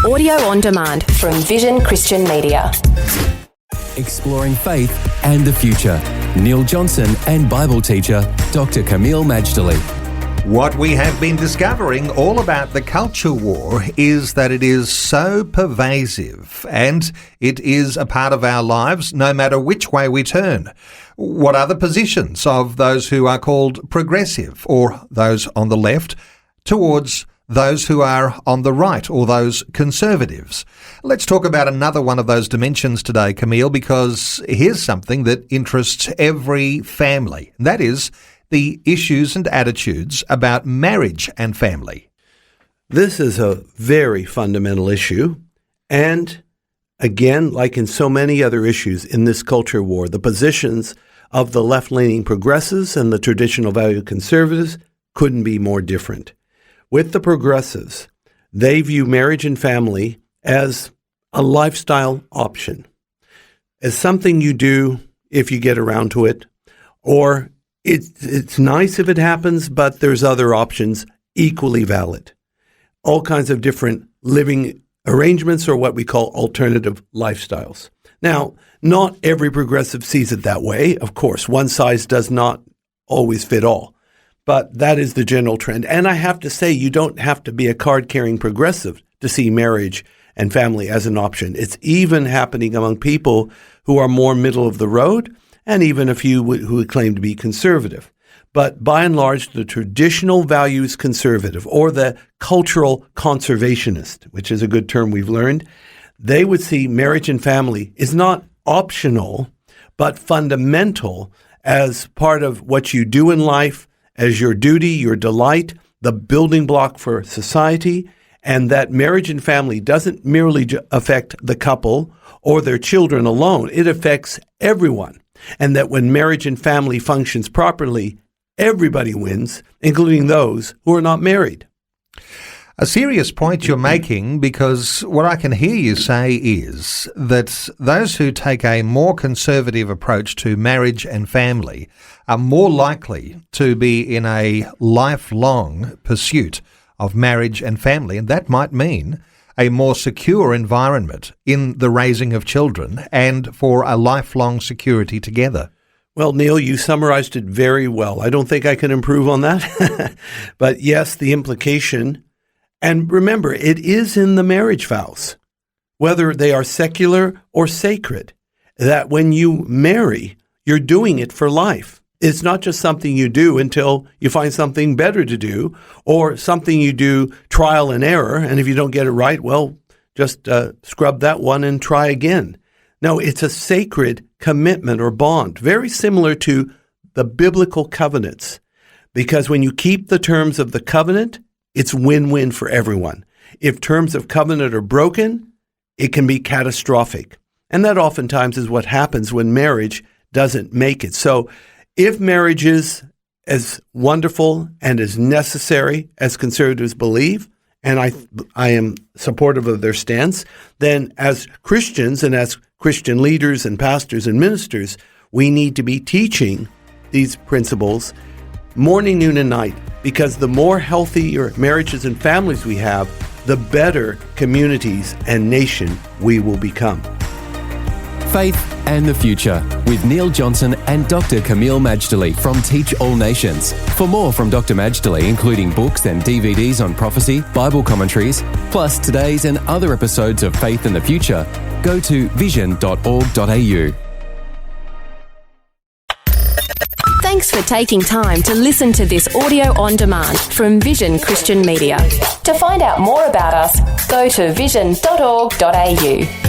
audio on demand from Vision Christian Media. Exploring faith and the future. Neil Johnson and Bible teacher Dr. Kameel Majdali. What we have been discovering all about the culture war is that it is so pervasive and it is a part of our lives no matter which way we turn. What are the positions of those who are called progressive or those on the left towards those who are on the right or those conservatives? Let's talk about another one of those dimensions today, Kameel, because here's something that interests every family. And that is the issues and attitudes about marriage and family. This is a very fundamental issue. And again, like in so many other issues in this culture war, the positions of the left-leaning progressives and the traditional value conservatives couldn't be more different. With the progressives, they view marriage and family as a lifestyle option, as something you do if you get around to it, or it's nice if it happens, but there's other options equally valid. All kinds of different living arrangements or what we call alternative lifestyles. Now, not every progressive sees it that way. Of course, one size does not always fit all. But that is the general trend. And I have to say, you don't have to be a card-carrying progressive to see marriage and family as an option. It's even happening among people who are more middle of the road and even a few who would claim to be conservative. But by and large, the traditional values conservative or the cultural conservationist, which is a good term we've learned, they would see marriage and family is not optional, but fundamental as part of what you do in life, as your duty, your delight, the building block for society, and that marriage and family doesn't merely affect the couple or their children alone. It affects everyone. And that when marriage and family functions properly, everybody wins, including those who are not married. A serious point you're making, because what I can hear you say is that those who take a more conservative approach to marriage and family are more likely to be in a lifelong pursuit of marriage and family, and that might mean a more secure environment in the raising of children and for a lifelong security together. Well, Neil, you summarized it very well. I don't think I can improve on that. But yes, the implication, and remember, it is in the marriage vows, whether they are secular or sacred, that when you marry, you're doing it for life. It's not just something you do until you find something better to do, or something you do trial and error, and if you don't get it right, well, just scrub that one and try again. No, it's a sacred commitment or bond, very similar to the biblical covenants, because when you keep the terms of the covenant, it's win-win for everyone. If terms of covenant are broken, it can be catastrophic. And that oftentimes is what happens when marriage doesn't make it. So if marriage is as wonderful and as necessary as conservatives believe, and I am supportive of their stance, then as Christians and as Christian leaders and pastors and ministers, we need to be teaching these principles morning, noon, and night, because the more healthier marriages and families we have, the better communities and nation we will become. Faith and the Future with Neil Johnson and Dr. Kameel Majdali from Teach All Nations. For more from Dr. Majdali, including books and DVDs on prophecy, Bible commentaries, plus today's and other episodes of Faith and the Future, go to vision.org.au. Thanks for taking time to listen to this audio on demand from Vision Christian Media. To find out more about us, go to vision.org.au.